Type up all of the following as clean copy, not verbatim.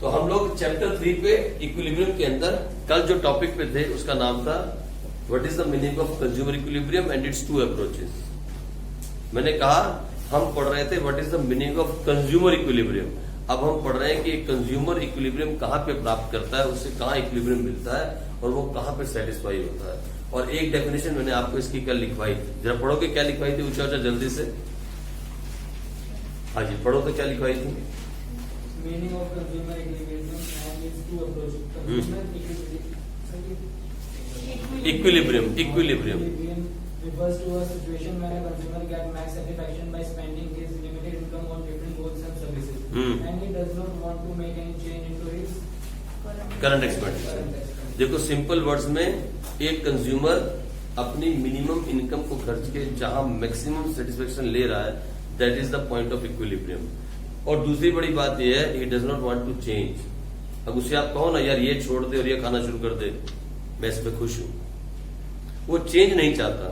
तो हम लोग चैप्टर 3 पे इक्विलिब्रियम के अंदर कल जो टॉपिक पे थे उसका नाम था what is the meaning of consumer equilibrium and it's two approaches. मैंने कहा हम पढ़ रहे थे what is the meaning of consumer equilibrium. अब हम पढ़ रहे हैं कि कंज्यूमर इक्विलिब्रियम कहाँ पे प्राप्त करता है, उससे कहाँ इक्विलिब्रियम मिलता है और वो कहाँ पे सेटिस्फाई होता है। और एक डेफिनेशन मैंने आपको इसकी कल लिखवाई थी, जरा पढ़ो कि क्या लिखवाई थी, ऊंचा ऊंचा जल्दी से। हाँ जी पढ़ो तो क्या लिखवाई थी। Meaning of consumer equilibrium and its two approaches. Consumer Equilibrium refers to a situation when a consumer gets max satisfaction by spending his limited income on different goods and services, and he does not want to make any change into his current expenditure. देखो simple words में एक consumer अपनी minimum income को खर्च के जहां maximum satisfaction ले रहा है, that is the point of equilibrium. और दूसरी बड़ी बात यह है he does not want to change. अब उसे आप कहो ना यार ये छोड़ दे और ये खाना शुरू कर दे, मैं इस पे खुश हूं, वो चेंज नहीं चाहता।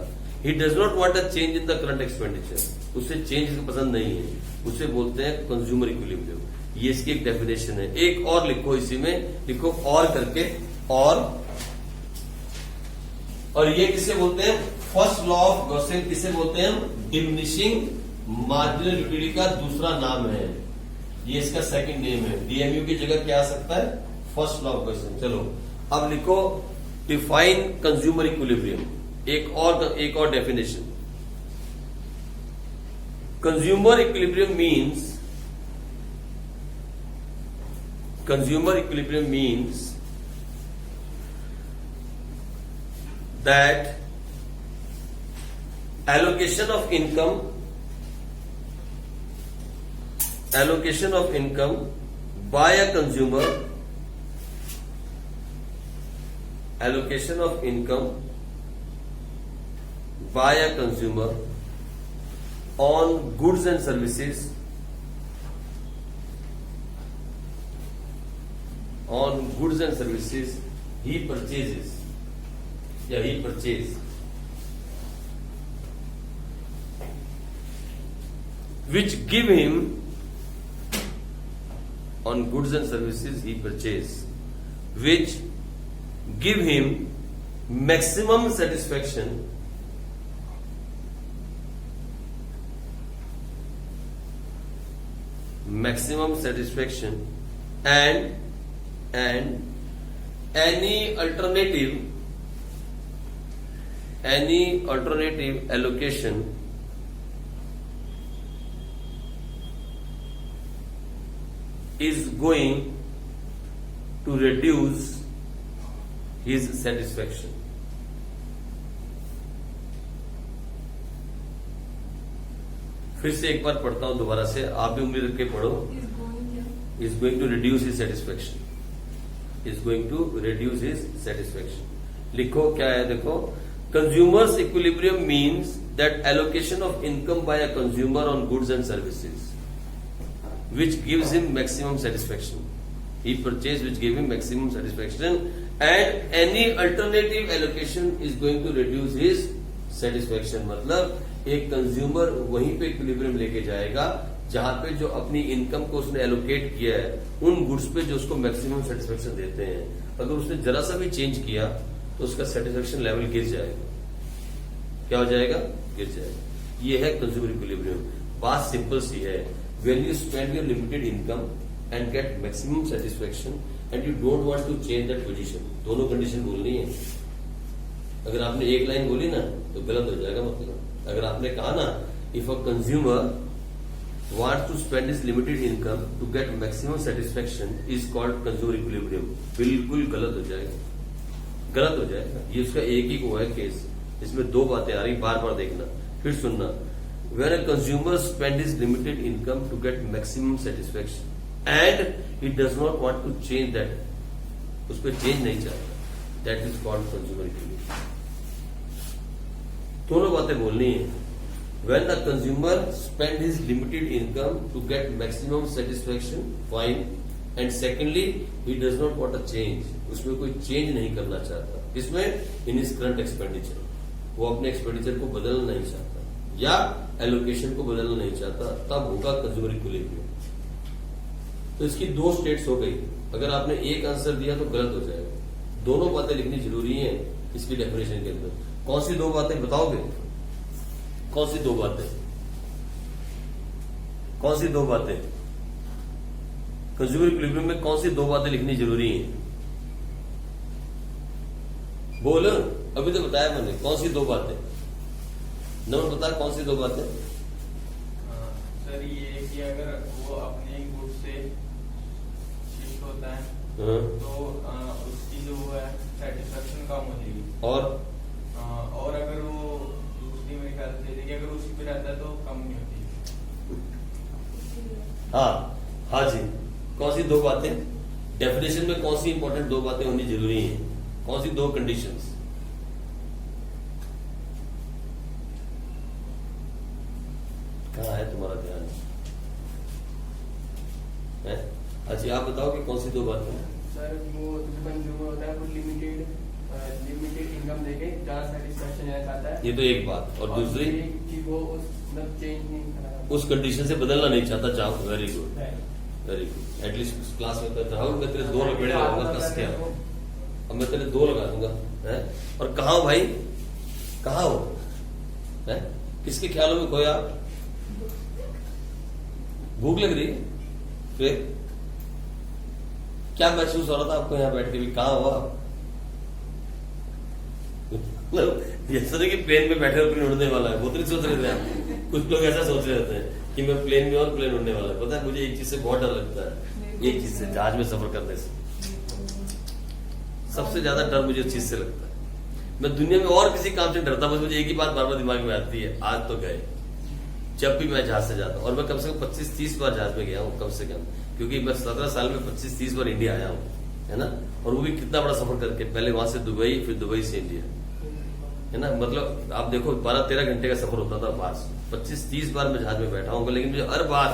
ही does not want a change in the current expenditure, उसे चेंज पसंद नहीं है, उसे बोलते हैं कंज्यूमर इक्विलिब्रियम। ये इसकी एक डेफिनेशन है। एक और लिखो, इसी में लिखो और करके, और ये किसे बोलते हैं, फर्स्ट लॉ ऑफ गॉसिप किसे बोलते हैं, डिमिनिशिंग मार्जिनल यूटिलिटी का दूसरा नाम है, ये इसका सेकंड नेम है। डीएमयू की जगह क्या आ सकता है, फर्स्ट लॉ ऑफ गॉसिप। चलो अब लिखो डिफाइन कंज्यूमर इक्विलिब्रियम, एक और definition. Consumer equilibrium means that allocation of income by a consumer on goods and services he purchase which give him on goods and services he purchase which give him maximum satisfaction and any alternative allocation is going to reduce his satisfaction. फिर से एक बार पढ़ता हूं दोबारा से, आप भी उम्मीद रख के पढ़ो। is going to reduce his satisfaction। लिखो क्या है, देखो consumers equilibrium means that allocation of income by a consumer on goods and services which gives him maximum satisfaction. He purchased which gave him maximum satisfaction and any alternative allocation is going to reduce his satisfaction। मतलब एक consumer वहीं पे equilibrium लेके जाएगा जहां पे जो अपनी इनकम को उसने एलोकेट किया है उन गुड्स पे जो उसको मैक्सिमम सेटिस्फेक्शन देते हैं। अगर उसने जरा सा भी चेंज किया तो उसका सेटिस्फेक्शन लेवल गिर जाएगा। क्या हो जाएगा, गिर जाएगा। ये है कंज्यूमर इक्विलिब्रियम। बात सिंपल सी है, when you spend your limited income and get maximum satisfaction and you don't want to change that position, दोनों कंडीशन बोलनी है। अगर आपने एक लाइन बोली ना तो गलत हो जाएगा। मतलब अगर आपने कहा ना if a consumer wants to spend his limited income to get maximum satisfaction is called consumer equilibrium, बिल्कुल गलत हो जाएगा। ये उसका एक ही को है केस, इसमें दो बातें आ रही, बार बार देखना फिर सुनना। When a consumer spends his limited income to get maximum satisfaction and he does not want to change that, उस पर चेंज नहीं चाहता, that is called consumer equilibrium। दोनों बातें बोलनी है। When the consumer spends his limited income to get maximum satisfaction, fine, and secondly he does not want a change, उसमें कोई चेंज नहीं करना चाहता। इसमें in his current expenditure, वो अपने एक्सपेंडिचर को बदलना नहीं चाहता या एलोकेशन को बदलना नहीं चाहता, तब होगा कंज्यूमर इक्विलिब्रियम। तो इसकी दो स्टेट्स हो गई। अगर आपने एक आंसर दिया तो गलत हो जाएगा। दोनों बातें लिखनी जरूरी है इसकी डेफिनेशन के अंदर। कौन सी दो बातें बताओगे? कौन सी दो बातें? कौन सी दो बातें? कंज्यूमर इक्विलिब्रियम में कौन सी दो बातें लिखनी जरूरी है? बोल, अभी तो बताया मैंने। कौन सी दो बातें? नमन बता, कौन सी दो बातें? सर ये कि अगर वो अपने गुड से शिफ्ट होता है हाँ। तो उसकी जो है सेटिस्फेक्शन कम हो जाएगी। और अगर वो दूसरी मेरे ख्याल से कि अगर उसी पे रहता है तो कम नहीं होती। हाँ जी। कौन सी दो बातें? डेफिनेशन में कौन सी इंपॉर्टेंट दो बातें होनी जरूरी हैं? कौन सी दो कंडीशंस? कहाँ है तुम्हारा ध्यान? है? अच्छा आप बताओ कि कौन सी दो बातें? सर वो जो कंज्यूमर होता है वो लिमिटेड इनकम देके ज्यादा सेटिस्फेक्शन लेना चाहता है। ये तो एक बात। और दूसरी कि वो उस मतलब चेंज नहीं करना, उस कंडीशन से बदलना नहीं चाहता। चाहो। Very good, very good. At least class में तो राहुल मैं तेरे दो लपेड़े लगाऊंगा कस के। अब मैं तेरे दो लगा दूंगा। है? और कहा हो भाई? कहा हो? है? किसके ख्यालों में खोया? भूख लग रही है? फिर क्या महसूस हो रहा था आपको यहाँ बैठ के भी? कहाँ हो आप? जैसा कि प्लेन में बैठे और प्लेन उड़ने वाला है, वो तो नहीं सोच रहे थे आप। कुछ लोग ऐसा सोच रहे होते हैं कि मैं प्लेन में और प्लेन उड़ने वाला है। पता है मुझे एक चीज से बहुत डर लगता है, एक चीज से, जहाज में सफर करने से सबसे ज्यादा डर मुझे उस चीज से लगता है। मैं दुनिया में और किसी काम से डरता, बस मुझे एक ही बात बार बार दिमाग में आती है, आज तो गए। जब भी मैं जहाज से जाता हूँ, और मैं कम से कम 25-30 बार जहाज में गया हूँ कम से कम, क्योंकि मैं 17 साल में 25-30 बार इंडिया आया हूँ, है ना। और वो भी कितना बड़ा सफर करके, पहले वहां से दुबई, फिर दुबई से इंडिया, है ना। मतलब आप देखो 12-13 घंटे का सफर होता था बाहर से। 25-30 बार मैं जहाज में बैठा हूँ, लेकिन मुझे हर बार,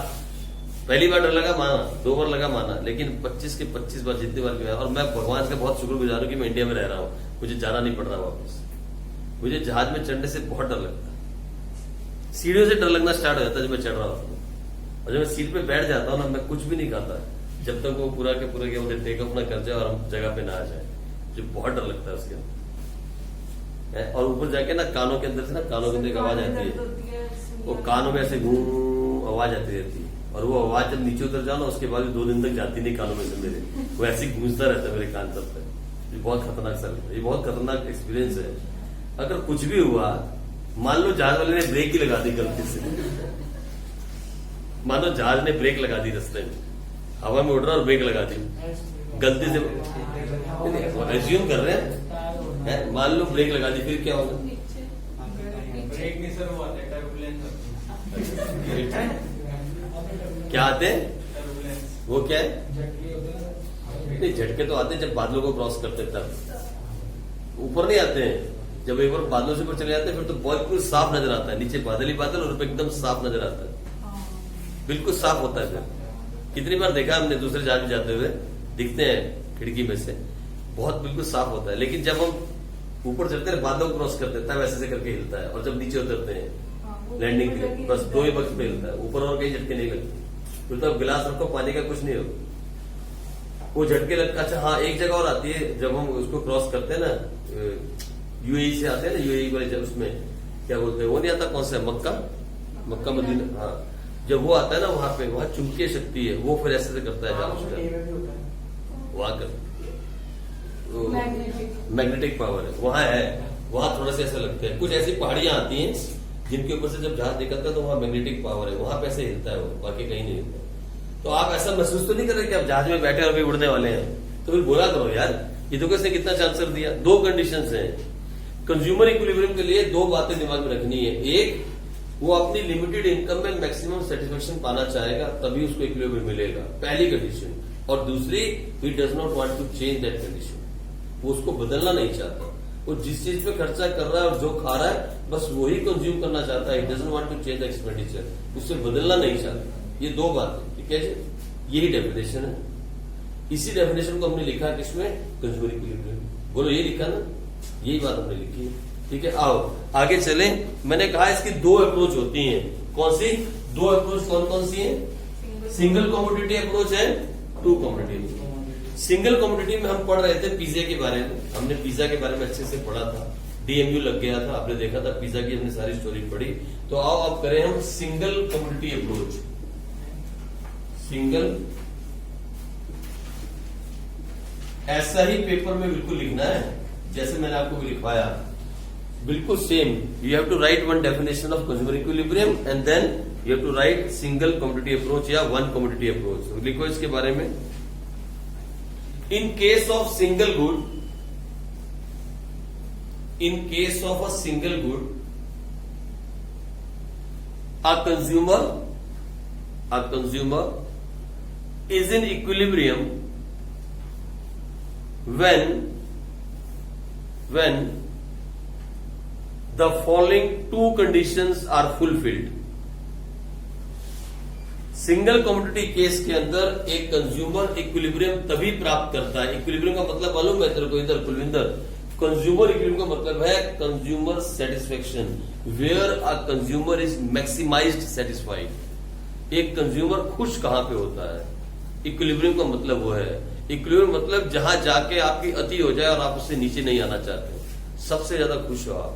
पहली बार डर लगा माना, 2 बार लगा माना, लेकिन 25 के 25 बार जितनी बार गया। और मैं भगवान का बहुत शुक्रगुजार हूँ कि मैं इंडिया में रह रहा हूँ, मुझे जाना नहीं पड़ रहा वापस। मुझे जहाज में चढ़ने से बहुत डर लगता है। सीढ़ियों से डर लगना स्टार्ट हो जाता है जब मैं चढ़ रहा होता हूँ, और जब मैं सीट पे बैठ जाता हूँ ना, मैं कुछ भी नहीं खाता जब तक वो पूरा के पूरा मुझे टेक ऑफ ना कर जाए और हम जगह पे ना आ जाए। मुझे बहुत डर लगता है उसके अंदर। और ऊपर जाके ना कानों के अंदर से ना, कानों के अंदर एक आवाज आती है, वो कानों में ऐसे गूं आवाज आती रहती है। और वो आवाज जब नीचे उतर जाओ ना, उसके बाद 2 दिन तक जाती नहीं कानों में से मेरे, वो ऐसे गूंजता रहता है मेरे कान तब तक। ये बहुत खतरनाक सा लगता है, ये बहुत खतरनाक एक्सपीरियंस है। अगर कुछ भी हुआ, मान लो जहाज वाले ने ब्रेक ही लगा दी गलती से, मान लो जहाज ने ब्रेक लगा दी रास्ते में, हवा में उड़ रहा और ब्रेक लगा दी गलती से, एज्यूम कर रहे हैं, मान लो ब्रेक लगा दी, फिर क्या होगा? ब्रेक नहीं सर, वो आता है टर्बुलेंस। क्या आते हैं? टर्बुलेंस। वो क्या है? नहीं, झटके तो आते हैं जब बादलों को क्रॉस करते हैं तब, ऊपर नहीं आते हैं। जब एक बार बादलों से ऊपर चले जाते हैं फिर तो बिल्कुल साफ नजर आता है, नीचे बादल ही बादल और ऊपर एकदम साफ नजर आता है, बिल्कुल साफ होता है। फिर कितनी बार देखा हमने दूसरे जहाज में जाते हुए, दिखते हैं खिड़की में से, बहुत बिल्कुल साफ होता है। लेकिन जब हम ऊपर चलते हैं, बादलों को क्रॉस करते हैं, तब ऐसे करके हिलता है। और जब नीचे उतरते हैं लैंडिंग के लिए, बस 2 ही वक्त पे हिलता है, ऊपर और कहीं झटके नहीं लगते। फिर तो गिलास रखो पानी का, कुछ नहीं होगा, वो झटके लगता। अच्छा हाँ, एक जगह और आती है जब हम उसको क्रॉस करते हैं ना, यूएई से आते हैं ना, यूएई वाले जब उसमें क्या बोलते हैं, वो नहीं आता कौन सा, मक्का मदीना, हाँ, जब वो आता है ना वहां पे, वहां चुंबकीय शक्ति है, वो फिर ऐसे करता है जहां उसका वहां कर मैग्नेटिक पावर है, वहां है, वहां थोड़ा सा ऐसा लगता है। कुछ ऐसी पहाड़ियां आती हैं जिनके ऊपर से जब जहाज निकलता है तो वहां मैग्नेटिक पावर है, वहां पे ऐसे हिलता है वो, बाकी कहीं नहीं हिलता। तो आप ऐसा महसूस तो नहीं कर रहे कि आप जहाज में बैठे और अभी उड़ने वाले हैं, तो फिर बोला करो यार, ये तो किसने कितना आंसर दिया। 2 कंडीशंस हैं कंज्यूमर इक्विलिब्रियम के लिए, 2 बातें दिमाग में रखनी है। एक, वो अपनी लिमिटेड इनकम में मैक्सिमम सेटिस्फेक्शन पाना चाहेगा, तभी उसको इक्विलिब्रियम मिलेगा, पहली कंडीशन। और दूसरी, he does not want to change that condition, वो उसको बदलना नहीं चाहता। वो जिस चीज पे खर्चा कर रहा है और जो खा रहा है बस वही कंज्यूम करना चाहता है, he doesn't want to change the expenditure, उससे बदलना नहीं चाहता। ये 2 बातें, ठीक है जी, यही डेफिनेशन है। इसी डेफिनेशन को हमने लिखा किसमें? Consumer equilibrium. बोलो, ये लिखा ना, यही बात हमने लिखी है, ठीक है। आओ आगे चले। मैंने कहा इसकी 2 अप्रोच होती हैं। कौन सी 2 अप्रोच? कौन कौन सी है? सिंगल कमोडिटी अप्रोच है टू कॉमोडिटी। सिंगल कॉमोडिटी में हम पढ़ रहे थे पिज्जा के बारे में, हमने पिज्जा के बारे में अच्छे से पढ़ा था, डीएमयू लग गया था, आपने देखा था पिज्जा की हमने सारी स्टोरी पढ़ी। तो आओ अब करें हम सिंगल कॉमोडिटी अप्रोच। सिंगल, ऐसा ही पेपर में बिल्कुल लिखना है जैसे मैंने आपको लिखवाया, बिल्कुल same. You have to write one definition of consumer equilibrium and then you have to write single commodity approach या वन कॉमोडिटी अप्रोच। लिखो इसके बारे में। In case of single good, in case of a single good, a consumer is in equilibrium when the following two conditions are fulfilled। Single commodity case के अंदर एक consumer equilibrium तभी प्राप्त करता है। इक्विलिब्रियम का मतलब मालूम है तेरे को इधर कुलविंदर? कंज्यूमर इक्विलिब्रियम का मतलब है consumer satisfaction, where a consumer is maximized satisfied. एक कंज्यूमर खुश कहां पे होता है? इक्विलिब्रियम का मतलब वो है। इक्विलिब्रियम मतलब जहां जाके आपकी अति हो जाए और आप उससे नीचे नहीं आना चाहते, सबसे ज्यादा खुश हो आप।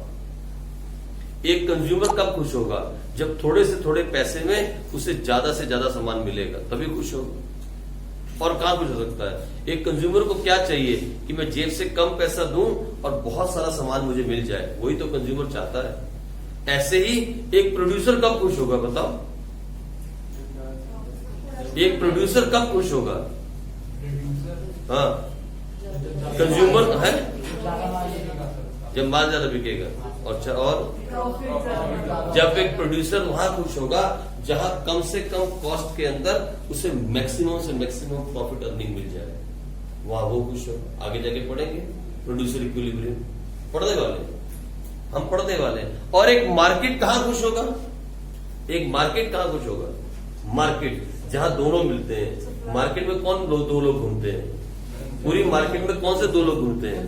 एक कंज्यूमर कब खुश होगा? जब थोड़े से थोड़े पैसे में उसे ज्यादा से ज्यादा सामान मिलेगा, तभी खुश होगा। और कहां खुश हो सकता है? एक कंज्यूमर को क्या चाहिए कि मैं जेब से कम पैसा दूं और बहुत सारा सामान मुझे मिल जाए, वही तो कंज्यूमर चाहता है। ऐसे ही एक प्रोड्यूसर कब खुश होगा बताओ? एक प्रोड्यूसर कब खुश होगा? हाँ, कंज्यूमर है जब माल ज्यादा बिकेगा। और जब एक प्रोड्यूसर वहां खुश होगा जहां कम से कम कॉस्ट के अंदर उसे मैक्सिमम से मैक्सिमम प्रॉफिट अर्निंग मिल जाए, वहां वो खुश हो। आगे जाके पढ़ेंगे प्रोड्यूसर इक्विलिब्रियम, पढ़ने वाले हम पढ़ने वाले। और एक मार्केट कहां खुश होगा? एक मार्केट कहां खुश होगा? मार्केट जहां दोनों मिलते हैं। मार्केट में कौन दो लोग घूमते हैं? पूरी मार्केट में कौन से दो लोग घूमते हैं?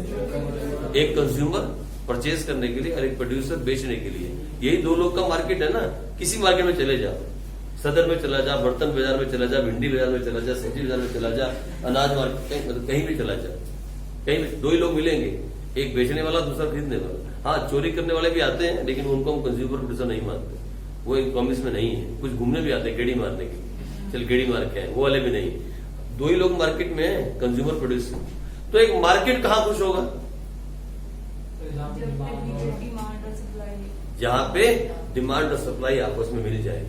एक कंज्यूमर परचेज करने के लिए और एक प्रोड्यूसर बेचने के लिए। यही दो लोग का मार्केट है ना। किसी मार्केट में चले जाओ, सदर में चला जा, बर्तन बाजार में चला जा, भिंडी बाजार में चला जा, सब्जी बाजार में चला जा, अनाज मार्केट मतलब कहीं भी चला जा, कहीं भी दो ही लोग मिलेंगे, एक बेचने वाला, दूसरा खरीदने वाला। हाँ, चोरी करने वाले भी आते हैं, लेकिन उनको हम कंज्यूमर प्रोड्यूसर नहीं मानते, वो इकोनॉमिक्स में नहीं है। कुछ घूमने भी आते हैं गेड़ी मारने के लिए, चल गेड़ी मार के आए, वो वाले भी नहीं। दो ही लोग मार्केट में है, कंज्यूमर प्रोड्यूसर। तो एक मार्केट कहां खुश होगा? जहां पे डिमांड और सप्लाई आपस में मिल जाए।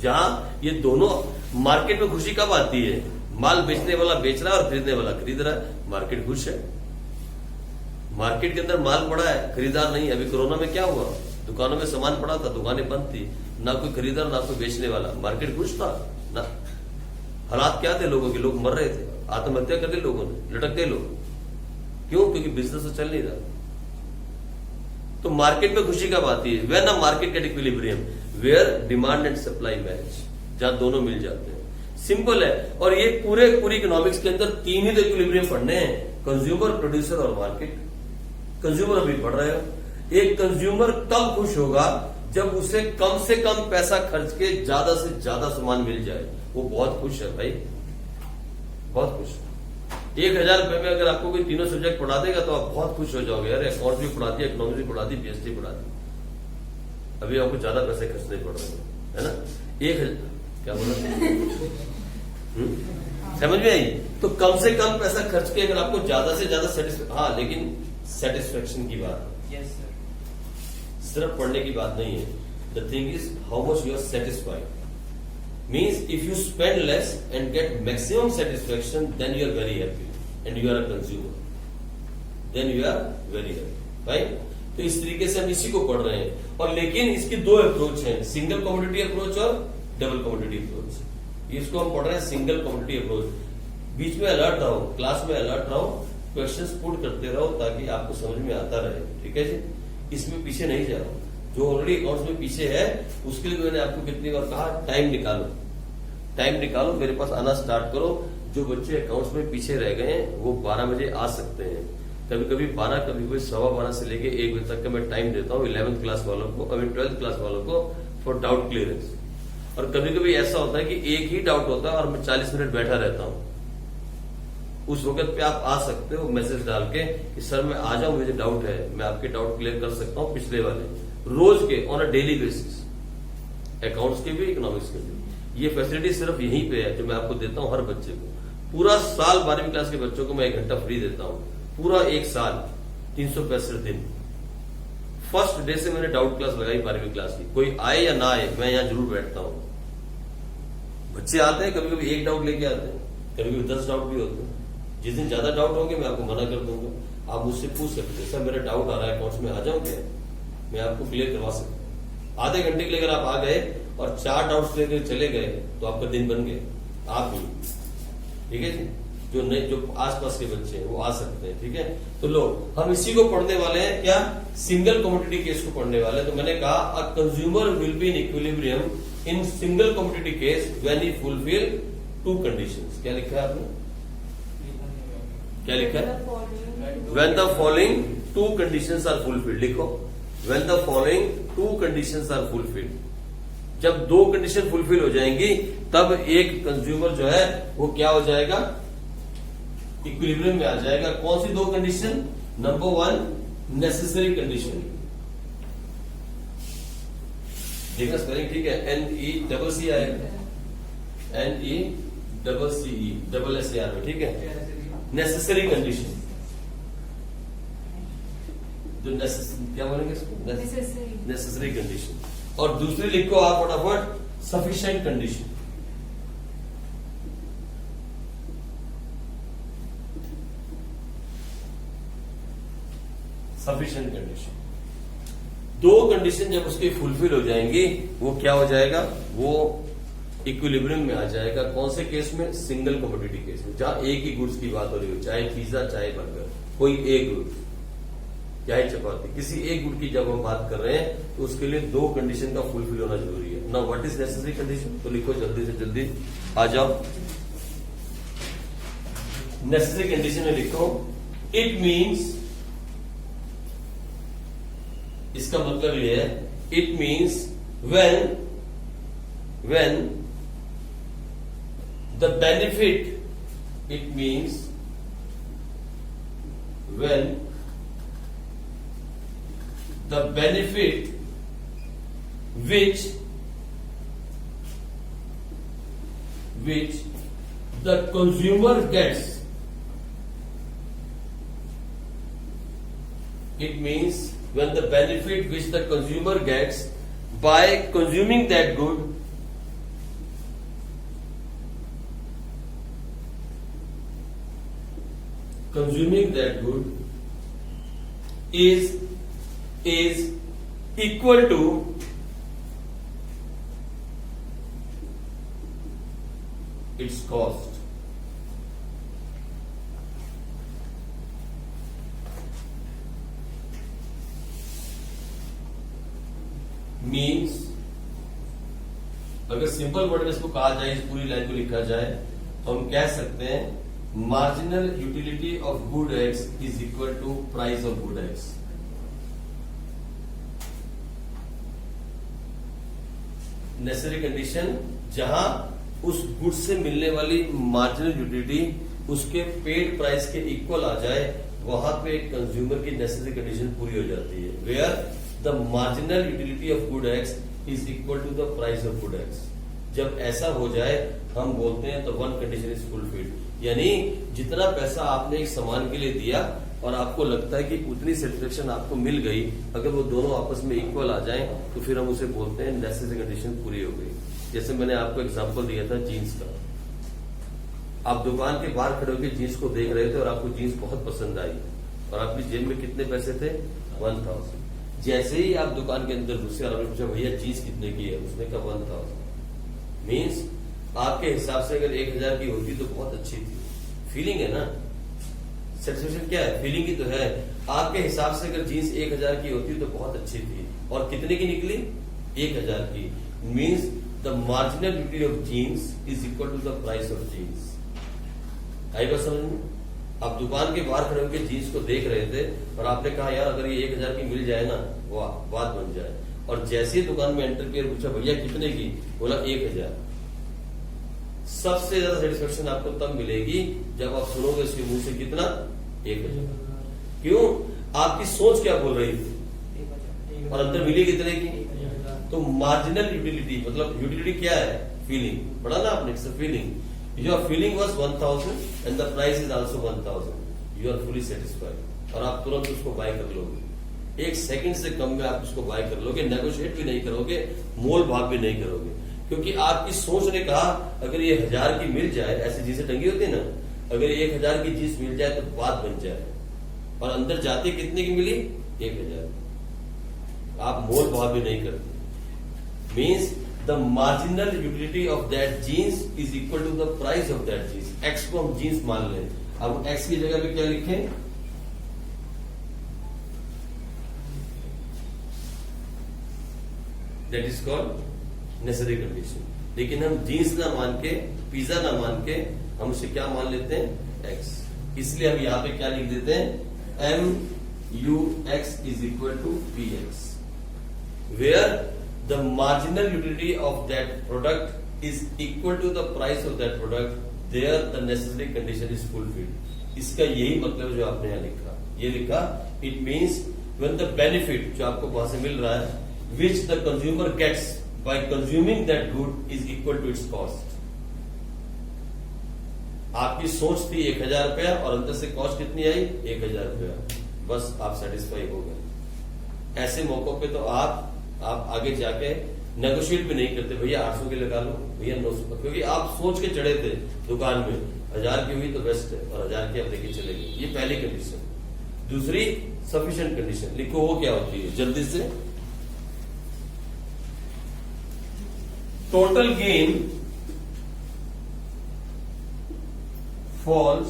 जहां ये दोनों मार्केट में खुशी कब आती है? माल बेचने वाला बेच रहा है और खरीदने वाला खरीद रहा है, मार्केट खुश है। मार्केट के अंदर माल पड़ा है, खरीदार नहीं। अभी कोरोना में क्या हुआ? दुकानों में सामान पड़ा था, दुकानें बंद थी, ना कोई खरीदार ना कोई बेचने वाला, मार्केट खुश था ना। हालात क्या थे लोगों के? लोग मर रहे थे, आत्महत्या कर दी लोगों ने, लटक गए लोग। क्यों? क्योंकि बिजनेस तो चल नहीं रहा। तो मार्केट में खुशी कब आती है? When a market get equilibrium where demand and supply match, जहां दोनों मिल जाते हैं। सिंपल है। और ये पूरी इकोनॉमिक्स के अंदर तीन ही तो इक्विलिब्रियम पढ़ने हैं, कंज्यूमर, प्रोड्यूसर और मार्केट। कंज्यूमर अभी पढ़ रहे हो। एक कंज्यूमर कब खुश होगा? जब उसे कम से कम पैसा खर्च के ज्यादा से ज्यादा सामान मिल जाए, वो बहुत खुश है भाई, बहुत खुश है। 1000 रुपए में अगर आपको कोई तीनों सब्जेक्ट पढ़ा देगा तो आप बहुत खुश हो जाओगे। यार अकाउंट भी पढ़ा दिया, इकोनॉमिक्स भी पढ़ा दी, पीएचडी पढ़ा दी, अभी आपको ज्यादा पैसे खर्चने पड़ रहे हैं, है ना। 1000 क्या बोला? समझ में आई? तो कम से कम पैसा खर्च के अगर आपको ज्यादा से ज्यादा हाँ, लेकिन सेटिस्फेक्शन की बात है, यस सर। सिर्फ पढ़ने की बात नहीं है। The thing is how much you are satisfied. Means if you spend less and get maximum satisfaction, then you are very happy and you are a consumer. Then you are very happy, right? तो इस तरीके से हम इसी को पढ़ रहे हैं। और लेकिन इसकी दो अप्रोच हैं, सिंगल कमोडिटी अप्रोच और डबल कमोडिटी अप्रोच। इसको हम पढ़ रहे हैं सिंगल कमोडिटी अप्रोच। बीच में अलर्ट रहो, क्लास में अलर्ट रहो, क्वेश्चंस पुट करते रहो ताकि आपको समझ में आता रहे, ठीक है जी। इसमें पीछे नहीं जाओ। जो ऑलरेडी अकाउंट्स में पीछे है उसके लिए मैंने आपको कितनी बार कहा, टाइम निकालो, टाइम निकालो, मेरे पास आना स्टार्ट करो। जो बच्चे अकाउंट्स में पीछे रह गए हैं वो 12 बजे आ सकते हैं। कभी कभी 12, कभी कोई 12:15 से लेके 1 बजे तक का मैं टाइम देता हूँ 11th क्लास वालों को, अभी 12th क्लास वालों को, फॉर डाउट क्लियरेंस। और कभी कभी ऐसा होता है कि एक ही डाउट होता है और मैं 40 मिनट बैठा रहता हूं। उस वक्त पे आप आ सकते हो मैसेज डाल के कि सर मैं आ जाऊं, मुझे डाउट है, मैं आपके डाउट क्लियर कर सकता हूं पिछले वाले रोज के on a daily basis, accounts के भी इकोनॉमिक्स के भी। ये फैसिलिटी सिर्फ यहीं पे है जो मैं आपको देता हूं हर बच्चे को। पूरा साल 12वीं क्लास के बच्चों को मैं 1 घंटा फ्री देता हूं, पूरा एक साल 365 दिन। फर्स्ट डे से मैंने डाउट क्लास लगाई 12वीं क्लास की, कोई आए या ना आए मैं यहां जरूर बैठता हूं। बच्चे आते हैं, कभी कभी एक डाउट लेके आते हैं, कभी कभी 10 डाउट भी होते हैं। जिस दिन ज्यादा डाउट होंगे मैं आपको मना कर दूंगा, आप मुझसे पूछ सकते हैं सर मेरा डाउट आ रहा है अकाउंट्स में, आ जाओ क्या, मैं आपको क्लियर करवा सकता हूं। आधे घंटे के लिए अगर आप आ गए और 4 डाउट्स लेकर चले गए तो आपका दिन बन गया। आप भी ठीक है जी, जो आसपास के बच्चे हैं वो आ सकते हैं, ठीक है। तो लो हम इसी को पढ़ने वाले हैं, क्या सिंगल कमोडिटी केस को पढ़ने वाले हैं। तो मैंने कहा a consumer will be in equilibrium in single commodity case when he fulfil 2 conditions. क्या लिखा है आपने, क्या लिखा है? When the following 2 conditions are fulfilled, लिखो when the following 2 conditions are fulfilled। जब 2 कंडीशन फुलफिल हो जाएंगी तब एक कंज्यूमर जो है वो क्या हो जाएगा, इक्विलिब्रियम में आ जाएगा। कौन सी 2 कंडीशन? नंबर 1 नेसेसरी कंडीशन, देखना स्पेलिंग ठीक है, NECC आएगा, NECCE में, ठीक है। नेसेसरी कंडीशन, जो क्या बोलेंगे इसको, नेसेसरी कंडीशन। और दूसरी लिखो आप फटाफट, sufficient condition. Sufficient condition, 2 condition जब उसकी फुलफिल हो जाएंगी वो क्या हो जाएगा, वो इक्विलिब्रियम में आ जाएगा। कौन से केस में? सिंगल कमोडिटी केस में, जहां एक ही गुड्स की बात हो रही हो, चाहे पिज्जा चाहे बर्गर, कोई एक गुड चाहे चपाती, किसी एक गुड की जब हम बात कर रहे हैं तो उसके लिए 2 कंडीशन का फुलफिल होना जरूरी है ना। What is necessary condition? तो लिखो जल्दी से जल्दी, आ जाओ। नेसेसरी कंडीशन में लिखो इट मीन्स, इसका मतलब ये है, it means when the benefit, it means when the benefit which the consumer gets, it means when the benefit which the consumer gets by consuming that good is equal to its cost। Means अगर simple word में इसको कहा जाए, इस पूरी line को लिखा जाए तो हम कह सकते हैं marginal utility of good x is equal to price of good x. Necessary condition, जहां उस गुड से मिलने वाली मार्जिनल यूटिलिटी उसके पेड प्राइस के इक्वल आ जाए, वहां पे कंज्यूमर की नेसेसरी कंडीशन पूरी हो जाती है। Where the marginal utility of good x is equal to the price of good x. जब ऐसा हो जाए हम बोलते हैं तो 1 कंडीशन इज फुलफिल्ड। यानी जितना पैसा आपने एक सामान के लिए दिया और आपको लगता है कि उतनी सेटिस्फेक्शन आपको मिल गई, अगर वो दोनों आपस में इक्वल आ जाएं तो फिर हम उसे बोलते हैं नेसेसरी कंडीशन पूरी हो गई। जैसे मैंने आपको एग्जांपल दिया था जीन्स का, आप दुकान के बाहर खड़े होकर जीन्स को देख रहे थे और आपको जीन्स बहुत पसंद आई और आपकी जेब में कितने पैसे थे? 1000। जैसे ही आप दुकान के अंदर घुसे और आपने पूछा भैया जीन्स कितने की है, उसने कहा 1000। मीन्स आपके हिसाब से अगर 1000 की होती तो बहुत अच्छी थी। फीलिंग है ना, सेटिस्फेक्शन क्या है? फीलिंग ही तो है। आपके हिसाब से अगर जीन्स 1000 की होती तो बहुत अच्छी थी और कितने की निकली? 1000 की। Means the marginal utility of jeans is equal to the price of jeans. आई बात समझ में? आप दुकान के बाहर खड़े होकर जीन्स को देख रहे थे और आपने कहा यार अगर ये 1000 की मिल जाए ना, वाह बात बन जाए। और जैसे ही दुकान में एंटर किया पूछा भैया कितने की, बोला 1000। सबसे ज्यादा सेटिस्फेक्शन आपको तब मिलेगी जब आप सुनोगे उसके मुंह से कितना, 1000। क्यों? आपकी सोच क्या बोल रही थी और अंदर मिली कितने की। तो मार्जिनल यूटिलिटी मतलब यूटिलिटी क्या है, फीलिंग, पढ़ा ना आपने, feeling. Your feeling was 1000 and the price is also 1000, you are fully satisfied और आप तुरंत उसको बाय कर लोगे। 1 सेकंड से कम में आप उसको बाय कर लोगे, नेगोशिएट भी नहीं करोगे, मोल भाव भी नहीं करोगे, क्योंकि आपकी सोच ने कहा अगर ये 1000 की मिल जाए, ऐसी जींसें टंगी होती है ना, अगर 1000 की जींस मिल जाए तो बात बन जाए, और अंदर जाते कितने की मिली, 1000। आप मोल भाव भी नहीं करते। Means the marginal utility of that jeans is equal to the price of that jeans. X को हम जीन्स मान लें, अब एक्स की जगह पे क्या लिखें, that is called necessary condition. लेकिन हम जीन्स ना मान के, पिज्जा ना मान के, हम उसे क्या मान लेते हैं, एक्स। इसलिए हम यहां पे क्या लिख देते हैं, M U X is equal to P X, where the marginal utility of that product is equal to the price of that product, there the necessary condition is fulfilled. इसका यही मतलब जो आपने यहां लिखा, ये लिखा, it means when the benefit जो आपको वहां से मिल रहा है, which the consumer gets by consuming that good is equal to its cost। आपकी सोच थी 1000 रुपया और अंदर से कॉस्ट कितनी आई, 1000 रुपया, बस आप सेटिस्फाई हो गए। ऐसे मौकों पे तो आप आगे जाके नेगोशिएट भी नहीं करते, भैया 800 की लगा लो, भैया 900, क्योंकि आप सोच के चढ़े थे दुकान में 1000 की हुई तो बेस्ट है और 1000 की आप लेके चले गए। ये पहली कंडीशन। दूसरी सफिशिएंट कंडीशन लिखो, वो क्या होती है, जल्दी से। Total gain falls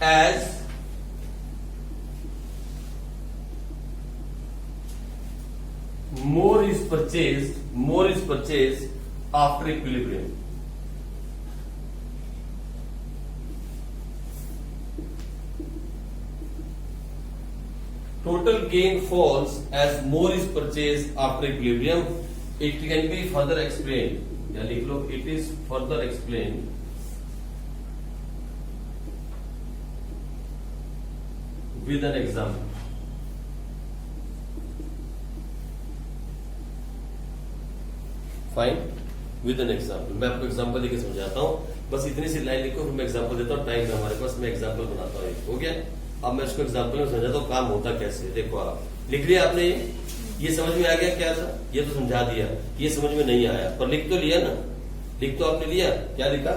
as more is purchased after equilibrium। Total gain falls as more is purchased after equilibrium। It can be further explained, या लिख लो, it is further explained with an example। Fine, with an example. मैं आपको example देके समझाता हूँ, बस इतनी सी line लिखो, फिर मैं एग्जाम्पल देता हूँ, टाइम है हमारे पास, मैं एग्जाम्पल बनाता हूँ। हो गया, अब मैं इसको एग्जाम्पल में समझाता हूँ काम होता कैसे। देखो आप लिख लिया आपने, ये समझ में आ गया क्या था, ये तो समझा दिया, ये समझ में नहीं आया, पर लिख तो लिया ना, लिख तो आपने लिया। क्या लिखा,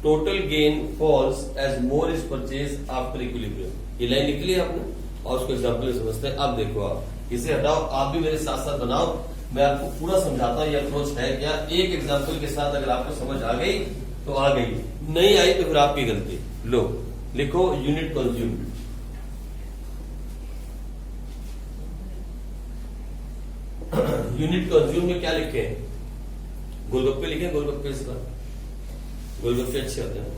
total gain falls as more is purchase after equilibrium. ये लाइन लिख लिया आपने, और उसको एग्जाम्पल में समझते हैं। अब देखो आप इसे हटाओ, आप भी मेरे साथ साथ बनाओ, मैं आपको पूरा समझाता हूँ ये अप्रोच है क्या। एक एग्जाम्पल के साथ अगर आपको समझ आ गई तो आ गई, नहीं आई तो फिर आपकी गलती। लो लिखो, यूनिट कंज्यूम्ड। यूनिट कंज्यूम में क्या लिखे, गोलगप्पे लिखे, गोलगप्पे। इसका गोलगप्पे अच्छे होते हैं,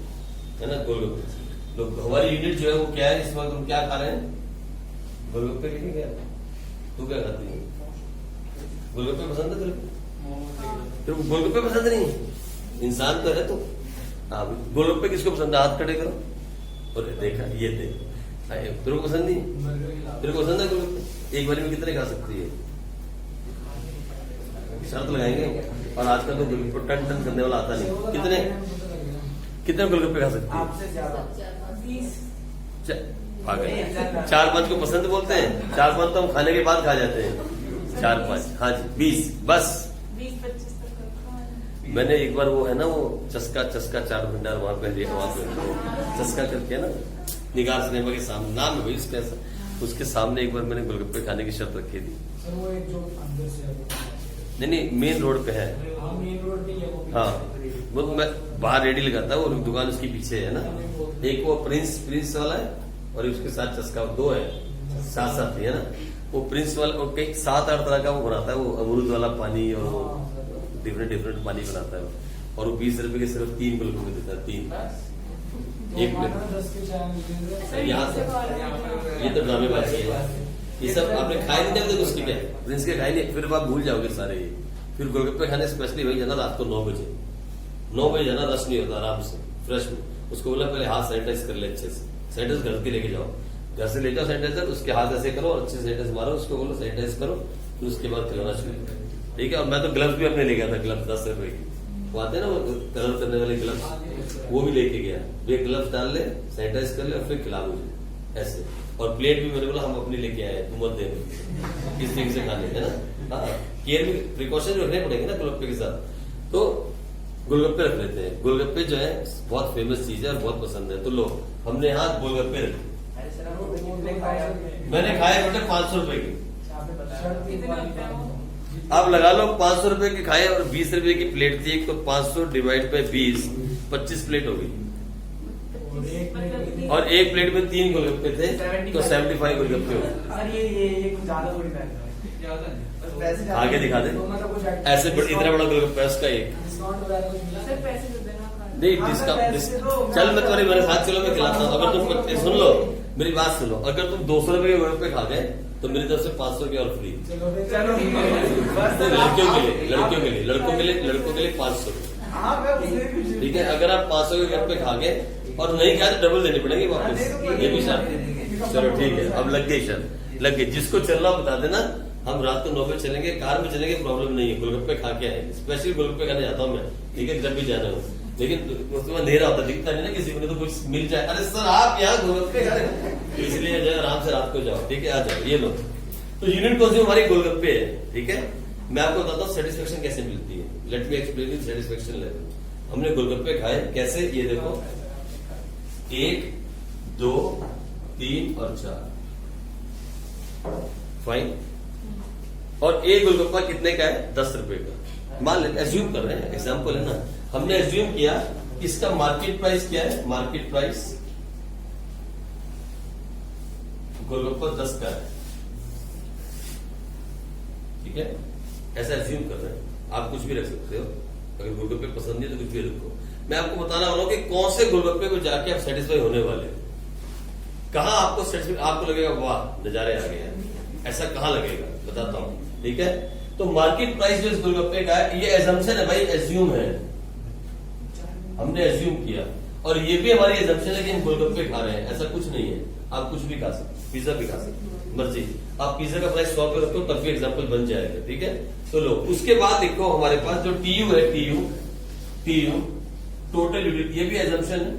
है ना, गोलगप्पे। लोग हमारी यूनिट जो है वो क्या है, इस वक्त हम क्या खा रहे हैं, गोलगप्पे लिखे। क्या तू क्या खाती है, गोलगप्पे पसंद है तेरे को? गोलगप्पे पसंद नहीं, इंसान तो है तू। हाँ, गोलगप्पे किसको पसंद है, हाथ खड़े करो। और देखा, ये देख, तेरे को पसंद नहीं, तेरे को पसंद है गोलगप्पे? एक बारी में कितने खा सकती है, शर्त लगाएंगे। और आजकल तो गोलगप्पे टन टन करने वाला आता नहीं। कितने गोलगप्पे खा सकती है? आपसे ज्यादा 4-5 को पसंद बोलते हैं, 4-5 तो हम खाने के बाद खा जाते हैं। 4-5, हाँ जी, 20 बस। 20-25 तक। मैंने एक बार वो है ना, वो चस्का चाट भंडार वहां पे चस्का करके है ना, निगार सिनेमा के सामने, नाम है भाई उसका, उसके सामने एक बार मैंने गोलगप्पे खाने की शर्त रखी थी। सर वो एक जो अंदर से नहीं, मेन रोड पे है। मेन रोड पे है वो। हाँ, वो मैं बाहर रेडी लगाता हूँ, और दुकान उसके पीछे है ना। एक वो प्रिंस वाला है, और उसके साथ चस्का, 2 है, साथ है ना। वो प्रिंस वाला और कई 7-8 तरह का वो बनाता है, वो अमरूद वाला पानी और वो डिफरेंट पानी बनाता है। और वो 20 रुपए के सिर्फ 3 गोलगप्पे देता है, 3 एक प्लेट। यहाँ से ये तो ड्रामेबाजी है, ये सब आपने खाए नहीं थे उसके क्या प्रिंस के खाए नहीं, फिर आप भूल जाओगे सारे ये। फिर गोलगप्पे खाने स्पेशली वही जाना रात को 9 बजे 9 बजे जाना, रश नहीं होता, आराम से फ्रेश में। उसको बोला पहले हाथ सैनिटाइज कर ले अच्छे से, सैनिटाइज घर के लेके जाओ, घर से ले जाओ सैनिटाइजर, उसके हाथ ऐसे करो और अच्छे से सैनिटाइज मारो, उसको बोलो सैनिटाइज करो, फिर उसके बाद खिलाना शुरू करो, ठीक है। और मैं तो ग्लव्स भी अपने ले गया था, ग्लव्स 10 रुपए की वो आते हैं ना, वो कलर करने वाले ग्लव्स, वो भी लेके गया। वे ग्लव्स डाल ले, सैनिटाइज कर ले और फिर खिला मुझे ऐसे। और प्लेट भी मैंने बोला हम अपनी लेके आए, तुम मत देना, किस तरीके से खाने, है ना। हाँ, केयर भी प्रिकॉशन रखने पड़ेंगे ना गोलगप्पे के साथ। तो गोलगप्पे रख लेते हैं। गोलगप्पे जो है बहुत फेमस चीज है और बहुत पसंद है। तो लो, हमने यहाँ गोलगप्पे रखे, अरे सर आपको कितने खाया? मैंने खाए बेटे 500 रुपए की। आपने बताया कितने होते हैं वो? आप लगा लो 500 रुपए की खाए और 20 रुपए की प्लेट थी एक, तो 500 डिवाइड बाय 20, 25 प्लेट हो गई। और एक प्लेट में 3 गोलगप्पे थे, तो 75 गोलगप्पे हो गए। सर ये कुछ ज्यादा थोड़ी पैसा है। ज्यादा नहीं। बस पैसे ज्यादा आगे दिखा दे। तो मतलब कुछ ऐसे इतना बड़ा गोलगप्पा है उसका एक। डिस्काउंट वगैरह कुछ मिला? सर पैसे दे देना खाने। नहीं हाँ, डिस्काउंट, चल मैं तुम्हारे मेरे साथ चलो, मैं खिलाता हूँ। अगर तुम सुन लो मेरी बात सुनो, अगर तुम 200 रुपए के गोलगप्पे खा गए तो मेरी तरफ से 500 के और फ्री। चलो लड़कियों के लिए, लड़कियों के लिए, लड़कों के लिए, लड़कों के लिए 500, ठीक है। अगर आप 500 के गोलगप्पे खा गए और नहीं खाए तो डबल देने पड़ेंगे वापस, ये भी शर्त। चलो ठीक है, अब लग गई शर्त, लग गई। जिसको चलना बता देना, हम रात को 9 बजे चलेंगे, कार में चलेंगे, प्रॉब्लम नहीं है, गोलगप्पे खा के आएंगे। स्पेशल गोलगप्पे खाने जाता हूँ मैं, ठीक है, जब भी जाना हो। लेकिन उसके बाद अंधेरा होता, दिखता नहीं ना किसी को, नहीं तो कुछ मिल जाए, अरे सर आप यहाँ गोलगप्पे खा रहे, इसलिए जो है आराम से रात को जाओ, ठीक है, आ जाओ, ये लो। तो यूनिट कौन सी हमारी गोलगप्पे है, ठीक है। मैं आपको बताता हूँ सेटिस्फेक्शन कैसे मिलती है। Let me explain you satisfaction level. हमने गोलगप्पे खाए कैसे, ये देखो 1 2 3 और 4, फाइन। और एक गोलगप्पा कितने का है? 10 रुपए का। मान लेते, एज्यूम कर रहे हैं, एग्जाम्पल है ना। हमने एज्यूम किया इसका मार्केट प्राइस क्या है, मार्केट प्राइस गोलगप्पा 10 का है, ठीक है, ऐसा एज्यूम कर रहे हैं। आप कुछ भी रख सकते हो, अगर गोलगप्पे पसंद नहीं तो कुछ भी रखो। मैं आपको बताना वाला हूं कि कौन से गोलगप्पे को जाके आप सेटिस्फाई होने वाले हैं। कहां आपको सेटिस्फाई, आपको लगेगा वाह नजारे आ गए हैं, ऐसा कहां लगेगा बताता हूं, ठीक है। तो मार्केट प्राइस जो इस गोलगप्पे का है, ये एजम्पशन है भाई, एज्यूम है, हमने एज्यूम किया। और ये भी हमारी एजम्पशन है कि हम गोलगप्पे खा रहे हैं, ऐसा कुछ नहीं है। आप कुछ भी खा सकते, पिज्जा भी खा सकते, मर्जी। आप पिज्जा का प्राइस 100 रुपए रखो तब भी एग्जाम्पल बन जाएगा, ठीक है। तो लो, उसके बाद देखो हमारे पास जो टीयू है, टीयू टोटल यूनिट, ये भी एजम्पशन है।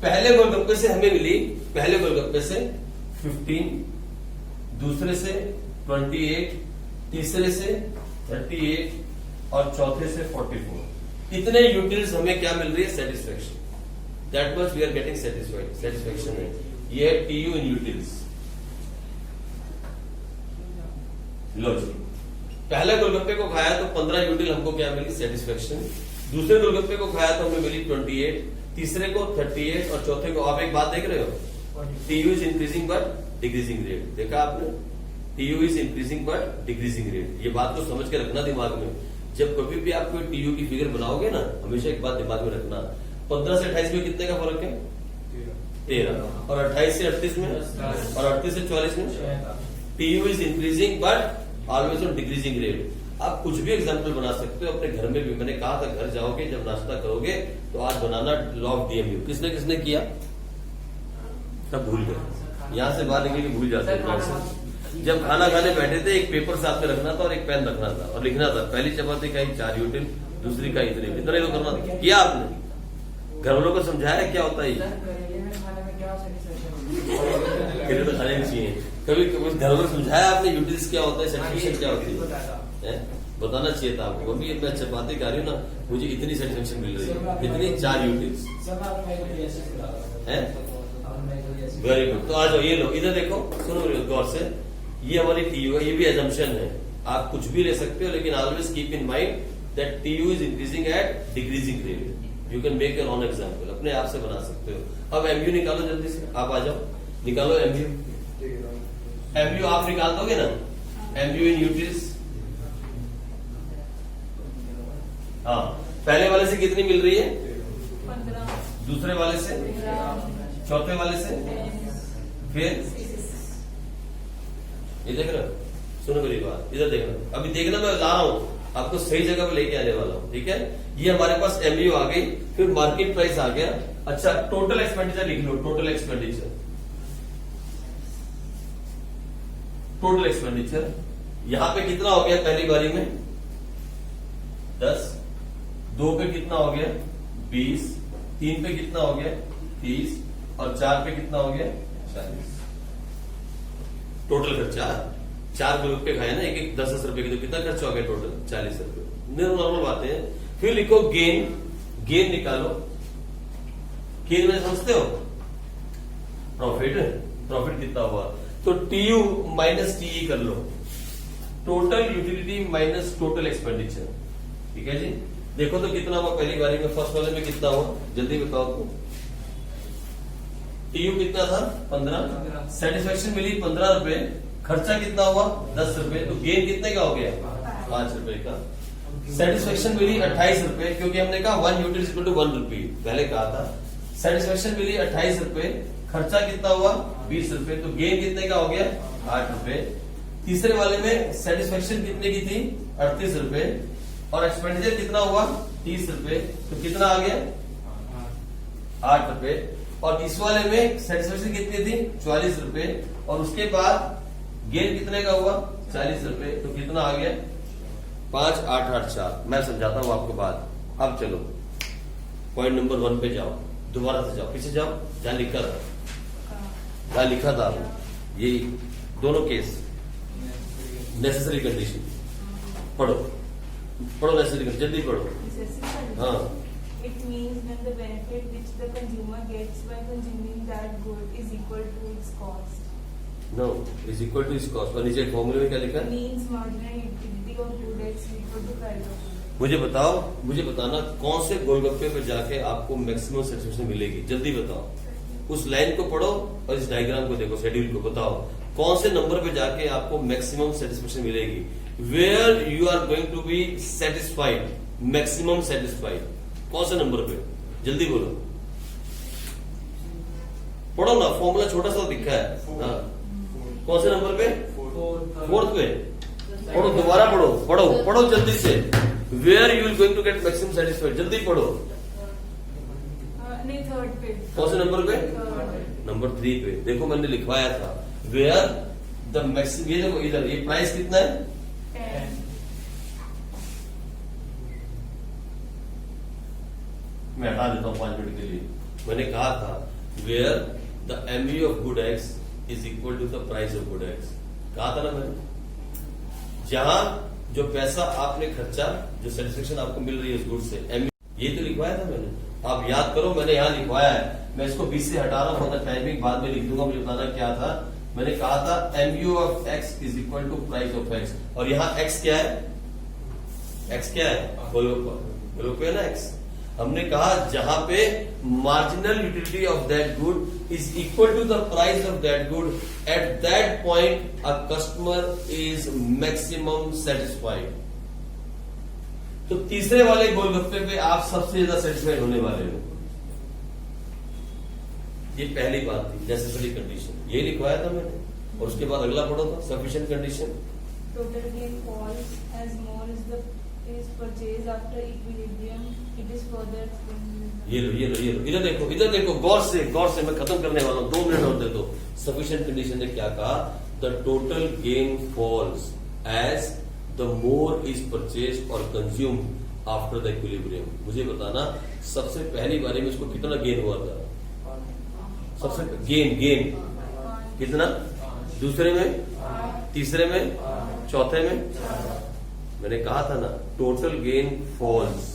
पहले गोलगप्पे से हमें मिली, पहले गोलगप्पे से 15, दूसरे से 28, तीसरे से 38 और चौथे से 44। इतने यूटिल्स हमें क्या मिल रही है, satisfaction. That much we are getting satisfied, satisfaction है। ये है टीयू इन यूटिल्स। लो जी, पहले गोलगप्पे को खाया तो 15 यूटिल हमको क्या मिली, सेटिस्फेक्शन। दूसरे गोलगप्पे को खाया तो हमें मिली 28, तीसरे को 38 और चौथे को, आप एक बात देख रहे हो, TU is increasing but decreasing rate. देखा आपने, TU is increasing but decreasing rate. ये बात को समझ के रखना दिमाग में। जब कभी भी आप कोई टीयू की फिगर बनाओगे ना, हमेशा एक बात दिमाग में रखना, 15 से 28 में कितने का फर्क है, 13, और 28 से 38 में, और 38 से 44 में। TU is increasing but always on decreasing rate. आप कुछ भी एग्जाम्पल बना सकते हो अपने घर में भी। मैंने कहा था घर जाओगे जब नाश्ता करोगे तो आज बनाना लॉ ऑफ डीएमयू। किसने किसने किया, सब भूल गए, यहां से बाहर निकल के भूल जाते हैं। जब खाना खाने बैठे थे, एक पेपर साथ में रखना था और एक पेन रखना था और लिखना था, पहली चपाती का 4 यूटिल, दूसरी का इतने, इतना ही तो करना था। किया आपने, घर वालों को समझाया क्या होता है ये, तो खाने में चाहिए। कभी घर वालों को समझाया आपने यूटिल्स क्या होता है, सेटिस्फेक्शन क्या होती है, बताना चाहिए था आपको। अभी मैं चपाती खा रही हूँ ना, मुझे इतनी सेटिस्फेक्शन मिल रही है, इतनी 4 यूटिल्स है। Very good. तो आ जाओ, ये लो, इधर देखो, सुनो गौर से, ये हमारी टीयू है, ये भी एजम्पशन है। आप कुछ भी ले सकते हो, लेकिन always keep in mind that TU is increasing at decreasing rate. You can make your own example, अपने आप से बना सकते हो। अब एमयू निकालो जल्दी से, आप आ जाओ, निकालो एमयू। एमयू आप निकाल दोगे ना, एमयू इन यूटिल्स। हाँ, पहले वाले से कितनी मिल रही है, 15, दूसरे वाले से, चौथे वाले से, फिर ये देख रहे हो, सुनो मेरी बात, इधर देखना, अभी देखना मैं ला रहा हूं आपको सही जगह पे लेके आने वाला हूं, ठीक है। ये हमारे पास एमयू आ गई, फिर मार्केट प्राइस आ गया। अच्छा, टोटल एक्सपेंडिचर लिख लो, टोटल एक्सपेंडिचर, टोटल एक्सपेंडिचर यहां पे कितना हो गया पहली बारी में 10, 2 पे कितना हो गया 20, 3 पे कितना हो गया 30 और 4 पे कितना हो गया 40। टोटल खर्चा 4 ग्रुप के खाए ना, एक एक 10-10 रुपए की, तो कितना खर्चा हो गया टोटल 40 रुपए। नॉर्मल बातें हैं। फिर लिखो गेन, गेन निकालो। गेन में समझते हो प्रॉफिट, प्रॉफिट कितना हुआ, तो टीयू माइनस टीई कर लो, total utility minus total expenditure, ठीक है जी। देखो तो कितना हुआ पहली बारी में, फर्स्ट वाले में कितना हुआ, जल्दी बताओ तो। टीयू कितना था 15, सेटिस्फेक्शन मिली 15 रुपए, खर्चा कितना हुआ 10 रुपए, तो गेन कितने का हो गया 5 रुपए का। सेटिस्फेक्शन मिली 28 रुपए, क्योंकि हमने कहा 1 यूनिट इज इक्वल टू 1 रुपी, पहले कहा था। सेटिस्फेक्शन मिली 28 रुपए, खर्चा कितना हुआ 20 रुपए, तो गेन कितने का हो गया 8 रुपए। तीसरे वाले में सेटिस्फेक्शन कितने की थी 38 रुपए, और एक्सपेंडिचर कितना हुआ 30 रुपए, तो कितना आ गया 8 रुपए। और इस वाले में सेटिस्फेक्शन कितनी थी 44 रुपए, और उसके बाद गेन कितने का हुआ 40 रुपए, तो कितना आ गया 5, 8, 8, 4। मैं समझाता हूं आपको बात। अब चलो पॉइंट नंबर 1 पे जाओ, दोबारा से जाओ, पीछे जाओ, जहां लिखा था, जहां लिखा था ये दोनों केस, नेसेसरी कंडीशन पढ़ो, पढ़ो नेसेसरी कंडीशन, जल्दी पढ़ो। हाँ, It means when the benefit which the consumer gets by consuming that good is equal to its cost. No is equal to its cost, और नीचे फॉर्मूले में क्या लिखा है, Means marginal utility of good is equal to price of good. मुझे बताओ, मुझे बताना कौन से गोलगप्पे पे जाके आपको मैक्सिमम सेटिस्फेक्शन मिलेगी, जल्दी बताओ। उस लाइन को पढ़ो और इस डायग्राम को देखो, शेड्यूल को बताओ कौन से नंबर पे जाके आपको मैक्सिमम सेटिस्फेक्शन मिलेगी, where you are going to be satisfied, maximum satisfied, कौन से नंबर पे, जल्दी बोलो, पढ़ो ना, फॉर्मूला छोटा सा दिखा है। हाँ, कौन से नंबर पे 4th पे, पढ़ो, दोबारा पढ़ो, पढ़ो पढ़ो जल्दी से, where you will going to get maximum satisfied, जल्दी पढ़ो। नहीं, थर्ड पे। कौन से नंबर पे, Third. नंबर 3 पे। देखो मैंने लिखवाया था वेयर द मैक्सिमम, ये देखो इधर, ये प्राइस कितना है 10. मैं हटा देता हूं 5 मिनट के लिए। मैंने कहा था where the MU of good x is equal to the price of good X, कहा था ना मैंने। जहां जो पैसा आपने खर्चा, जो सेटिस्फेक्शन आपको मिल रही है उस गुड से, एमयू, ये तो लिखवाया था मैंने, आप याद करो, मैंने यहां लिखवाया है। मैं इसको 20 से हटा रहा हूं, टाइमिंग बाद में लिख दूंगा, मुझे बताना क्या था। मैंने कहा था MU of X is equal to price of X, और यहां एक्स क्या है, एक्स क्या है, बोलो पे ना एक्स। हमने कहा जहां पे marginal utility of that good is equal to the price of that good, at that point a customer is maximum satisfied. तो तीसरे वाले गोलगप्पे पे आप सबसे ज्यादा सेटिस्फाइड होने वाले हो। ये पहली बात थी, नेसेसरी कंडीशन, ये लिखवाया था मैंने, और उसके बाद अगला पढ़ो था sufficient condition. Total gain falls as more is purchased after equilibrium. It is further explained. ये लो, ये लो, ये लो, इधर देखो, इधर देखो, गौर से, गौर से, मैं खत्म करने वाला हूं, 2 मिनट और दे दो। सफिशिएंट कंडीशन ने क्या कहा, the total gain falls as the more is purchase और कंज्यूम आफ्टर द इक्विलिब्रियम। मुझे बताना सबसे पहली बारी में इसको कितना गेन हुआ था, सबसे गेन, गेन कितना, दूसरे में, तीसरे में, चौथे में। मैंने कहा था ना टोटल गेन फॉल्स,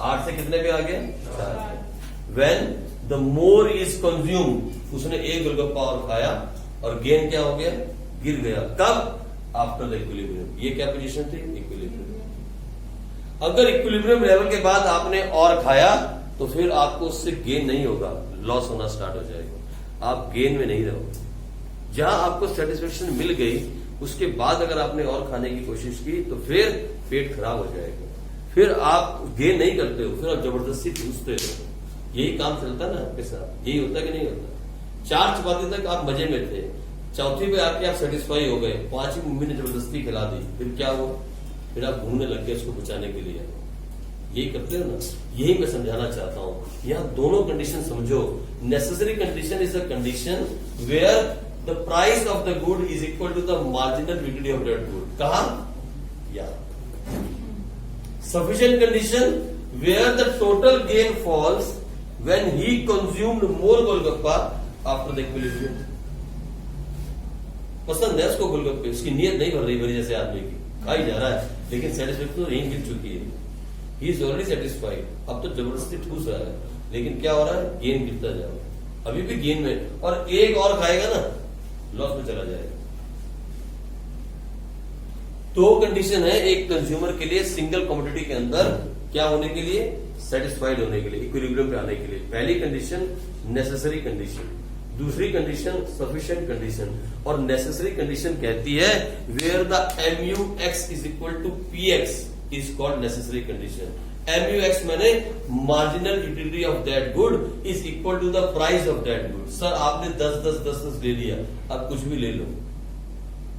8 से कितने पे आ गया 4। When the more is consume, उसने एक गोलगप्पा और खाया और गेन क्या हो गया, गिर गया, कब, आफ्टर द इक्विलिब्रियम। ये क्या पोजीशन थी, इक्विलिब्रियम। अगर इक्विलिब्रियम लेवल के बाद आपने और खाया तो फिर आपको उससे गेन नहीं होगा, लॉस होना स्टार्ट हो जाएगा, आप गेन में नहीं रहो। जहां आपको सेटिस्फेक्शन मिल गई उसके बाद अगर आपने और खाने की कोशिश की तो फिर पेट खराब हो जाएगा, फिर आप गेन नहीं करते हो, फिर आप जबरदस्ती ठूसते हो। यही काम चलता ना आपके साथ, यही होता कि नहीं होता। 4 चपाती तक आप मजे में थे, चौथी पे आके आप सेटिस्फाई हो गए, पांचवी मम्मी ने जबरदस्ती खिला दी, फिर क्या हुआ? फिर आप घूमने लग गए उसको बचाने के लिए। यही करते हो ना, यही मैं समझाना चाहता हूं। यहाँ दोनों कंडीशन समझो। Necessary condition is a condition where the price of the good is equal to the marginal utility of that good. कहा? या sufficient condition where the total gain falls when he consumed more golgappa after the equilibrium। पसंद है उसको गोलगप्पे, उसकी नीयत नहीं भर रही मेरी जैसे आदमी की, खा ही जा रहा है, लेकिन सेटिस्फेक्शन तो यही मिल चुकी है, ही इज ऑलरेडी सेटिस्फाइड। अब तो जबरदस्ती ठूस रहा है, लेकिन क्या हो रहा है? गेन गिरता जा रहा है, अभी भी गेन में, और एक और खाएगा ना लॉस में चला जाएगा। तो कंडीशन है एक कंज्यूमर के लिए सिंगल कमोडिटी के अंदर क्या होने के लिए? सेटिस्फाइड होने के लिए, इक्विलिब्रियम पे आने के लिए। पहली कंडीशन नेसेसरी कंडीशन, दूसरी कंडीशन सफिशिएंट कंडीशन, और नेसेसरी कंडीशन कहती है where the MUX is equal to PX is called necessary condition. MUX मैंने marginal utility of that good is equal to the price of that good. Sir आपने 10 ले लिया, अब कुछ भी ले लो,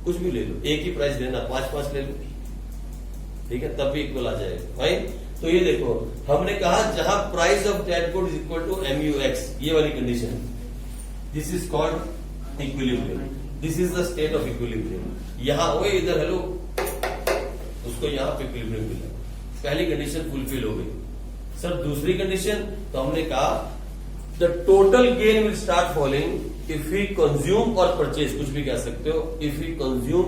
कुछ भी ले लो, एक ही प्राइस लेना, 5 ले लो, ठीक है, तब भी इक्वल आ जाएगा भाई। तो ये देखो, हमने कहा जहां price of that good is equal to MUX, ये वाली condition, this is called equilibrium, this is the state of equilibrium. यहां वो इधर हेलो, उसको यहां पे इक्विलिब्रियम मिला, पहली कंडीशन फुलफिल हो गई। सर दूसरी कंडीशन, तो हमने कहा the total gain will start falling if we consume और परचेज, कुछ भी कह सकते हो, if we consume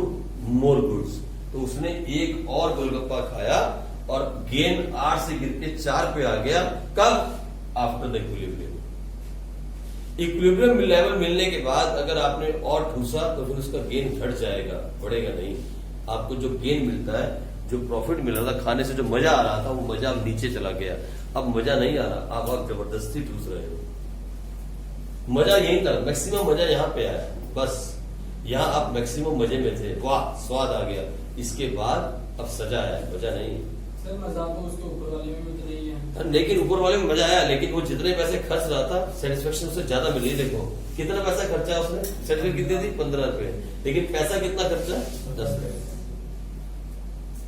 more goods. तो उसने एक और गोलगप्पा खाया और गेन 8 से गिर के 4 पे आ गया, कब? After the equilibrium. Equilibrium level मिलने के बाद अगर आपने और ठूसा तो फिर उसका गेन घट जाएगा, बढ़ेगा नहीं। आपको जो गेन मिलता है, जो प्रॉफिट मिल रहा था खाने से, जो मजा आ रहा था, वो मजा अब नीचे चला गया, अब मजा नहीं आ रहा, आप जबरदस्ती ठूस रहे हो। मजा यही था, मैक्सिमम मजा यहाँ पे आया, बस यहाँ आप मैक्सिमम मजे में थे, वाह स्वाद आ गया, इसके बाद अब सजा आया, मजा नहीं। सर मजा तो उसके ऊपर वाले में भी तो नहीं है। लेकिन ऊपर वाले में मजा आया, लेकिन वो जितने पैसे खर्च रहा था सेटिस्फेक्शन उससे ज्यादा मिली। देखो कितना पैसा खर्चा उसने, सेटिस्फेक्शन कितनी थी? 15 रुपए, लेकिन पैसा कितना खर्चा? 10 रुपए।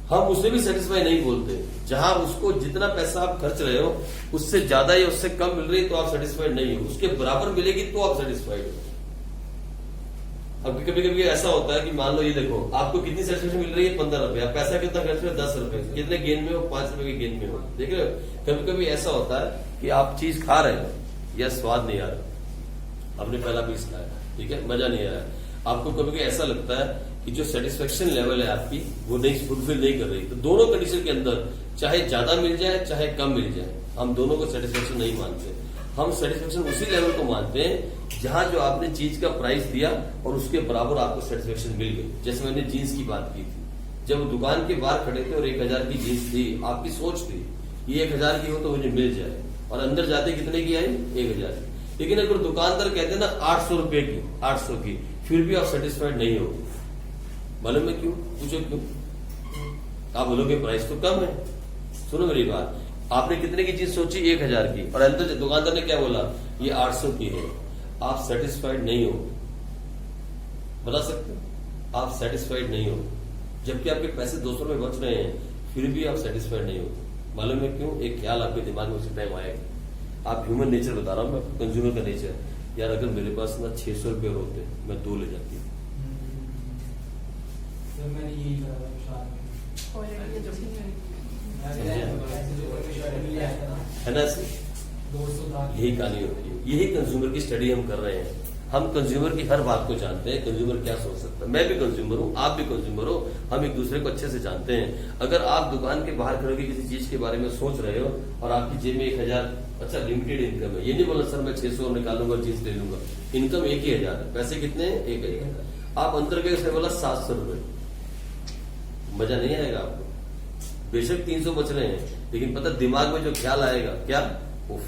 हम उसे भी सेटिस्फाई नहीं बोलते, जहां उसको जितना पैसा आप खर्च रहे हो उससे ज्यादा या उससे कम मिल रही है तो आप सेटिस्फाइड नहीं हो, उसके बराबर मिलेगी तो आप सेटिस्फाइड हो। अब कभी कभी ऐसा होता है कि मान लो ये देखो, आपको कितनी सेटिस्फेक्शन मिल रही है? 15 रुपए, पैसा कितना खर्च रहे हो? 10 रुपए, कितने गेन में हो? 5 रुपए के गेन में हो। देख रहे हो, कभी कभी ऐसा होता है कि आप चीज खा रहे हो या स्वाद नहीं आ रहा, आपने पहला पीस खाया, ठीक है, मजा नहीं आया, आपको कभी कभी ऐसा लगता है कि जो सेटिस्फेक्शन लेवल है आपकी वो नहीं फुलफिल नहीं कर रही। तो दोनों कंडीशन के अंदर चाहे ज्यादा मिल जाए चाहे कम मिल जाए, हम दोनों को सेटिस्फेक्शन नहीं मानते। हम सेटिस्फेक्शन उसी लेवल को मानते हैं जहां जो आपने चीज का प्राइस दिया और उसके बराबर आपको सेटिस्फेक्शन मिल गई। जैसे मैंने जीन्स की बात की थी, जब दुकान के बाहर खड़े थे और 1000 की जीन्स थी, आपकी सोच थी ये 1000 की हो तो मुझे मिल जाए, और अंदर जाते कितने की आई? 1000 की। लेकिन अगर दुकानदार कहते ना 800 रुपए की, 800 की, फिर भी आप सेटिस्फाइड नहीं हो। मालूम है क्यों? पूछो क्यों? आप बोलोगे प्राइस तो कम है। सुनो मेरी बात, आपने कितने की चीज सोची? 1000 की, और अंदर दुकानदार ने क्या बोला? ये 800 की है। आप सेटिस्फाइड नहीं हो, बता सकते हो? आप सेटिस्फाइड नहीं हो, जबकि आपके पैसे 200 रुपए बच रहे हैं, फिर भी आप सेटिस्फाइड नहीं हो। मालूम है क्यों? एक ख्याल आपके दिमाग में उसी टाइम आएगा। आप ह्यूमन नेचर बता रहा हूं मैं, कंज्यूमर का नेचर। यार अगर मेरे पास ना 600 रुपए होते, मैं 2 ले जाती। मैंने यही करा था शादी में। क्वालिटी अच्छी नहीं है ना? 200 था। यही कहानी होती है, यही कंज्यूमर की स्टडी हम कर रहे हैं। हम कंज्यूमर की हर बात को जानते हैं, कंज्यूमर क्या सोच सकता है। मैं भी कंज्यूमर हूँ, आप भी कंज्यूमर हो, हम एक दूसरे को अच्छे से जानते हैं। अगर आप दुकान के बाहर खड़े होकर किसी चीज के बारे में सोच रहे हो और आपकी जेब में 1000, अच्छा लिमिटेड इनकम है, ये नहीं बोला सर मैं 600 निकालूंगा चीज ले लूंगा, इनकम 1000 है, पैसे कितने हैं? 1000। आप अंदर गए, उसने बोला 700 रुपए, मजा नहीं आएगा आपको। बेशक 300 बच रहे हैं, लेकिन पता दिमाग में जो ख्याल आएगा क्या? उफ,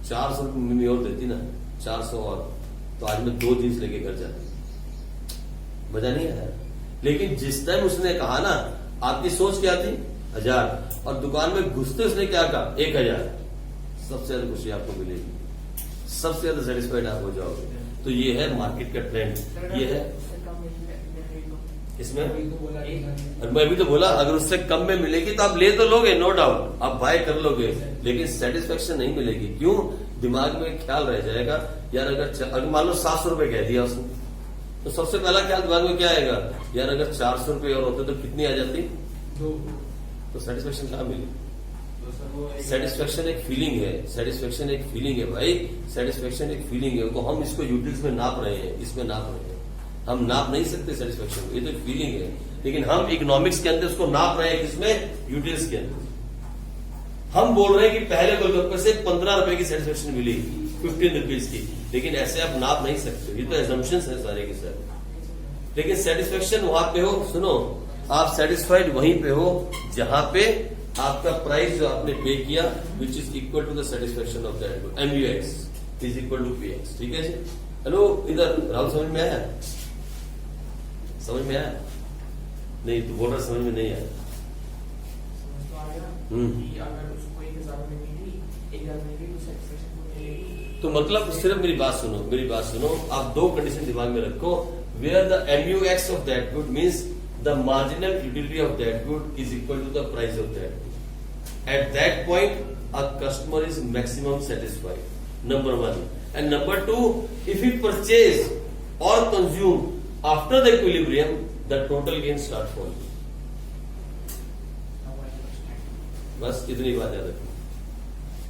400 रुपये मम्मी और देती ना, 400 और, तो आज मैं 2 जींस लेके घर जाती, मजा नहीं आया। लेकिन जिस टाइम उसने कहा ना, आपकी सोच क्या थी? 1000, और दुकान में घुसते उसने क्या कहा? 1000। सबसे ज्यादा खुशी आपको मिलेगी, सबसे ज्यादा सेटिस्फाइड आप हो जाओगे। तो ये है मार्केट का ट्रेंड, ये है इसमें। और मैं भी तो बोला अगर उससे कम में मिलेगी तो आप ले तो लोगे, नो डाउट, आप बाय कर लोगे, लेकिन सेटिस्फेक्शन नहीं मिलेगी। क्यों? दिमाग में ख्याल रह जाएगा यार अगर मान लो 700 रुपए कह दिया उसने, तो सबसे पहला ख्याल दिमाग में क्या आएगा, यार अगर 400 रुपए और होते तो कितनी आ जाती, तो सेटिस्फेक्शन कहाँ मिली? तो सर वो सेटिस्फेक्शन एक फीलिंग है, सेटिस्फेक्शन एक फीलिंग है भाई, सेटिस्फेक्शन एक फीलिंग है। तो हम इसको यूटिल्स में नाप रहे हैं, इसमें नाप रहे हैं, हम नाप नहीं सकते सेटिस्फेक्शन, ये तो एक फीलिंग है। लेकिन हम इकोनॉमिक्स के अंदर उसको नाप रहे हैं, किसमें? यूटिल्स के अंदर। हम बोल रहे हैं कि पहले गोलगप्पे से 15 रुपए की सेटिस्फेक्शन मिली, 15 रुपीज की, लेकिन ऐसे आप नाप नहीं सकते, ये तो एजम्पशंस है सारे के सारे। लेकिन सेटिस्फेक्शन वहां पे हो, सुनो, आप सेटिस्फाइड वहीं पे हो जहां पे आपका प्राइस जो आपने पे किया which is equal to the satisfaction of that good, MUX is equal to PX। ठीक है जी। हेलो, इधर राहुल समझ में आया? समझ में आया? नहीं तो बोल रहा समझ में नहीं आया। समझ तो आ गया हम्म। कि अगर उसको 1000 में मिली, 1000 में मिली तो सेटिस्फेक्शन को मिलेगी। तो मतलब सिर्फ मेरी बात सुनो, मेरी बात सुनो, आप दो कंडीशन दिमाग में रखो, where the MUX of that good means the marginal utility of that good is equal to the price of that good. At that point a customer is maximum satisfied, number 1। And number 2, if he purchase और consume after the equilibrium, the total gain start falling. बस इतनी बात याद रखना।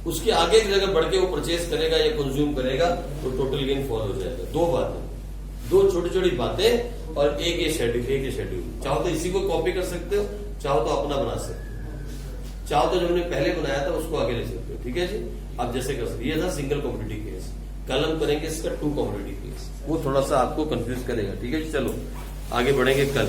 उसके आगे की जगह बढ़ के वो परचेज करेगा या कंज्यूम करेगा तो टोटल गेन फॉल हो जाएगा। दो बातें, दो छोटी छोटी बातें और एक ये शेड्यूल। चाहो तो इसी को कॉपी कर सकते हो, चाहो तो अपना बना सकते हो, चाहो तो जो हमने पहले बनाया था उसको आगे ले सकते हो। ठीक है जी। आप जैसे कर सकते, ये था सिंगल कॉम्पिटिटिव केस, कल हम करेंगे इसका 2 कॉम्पिटिटिव केस, वो थोड़ा सा आपको कंफ्यूज करेगा। ठीक है जी। चलो आगे बढ़ेंगे कल।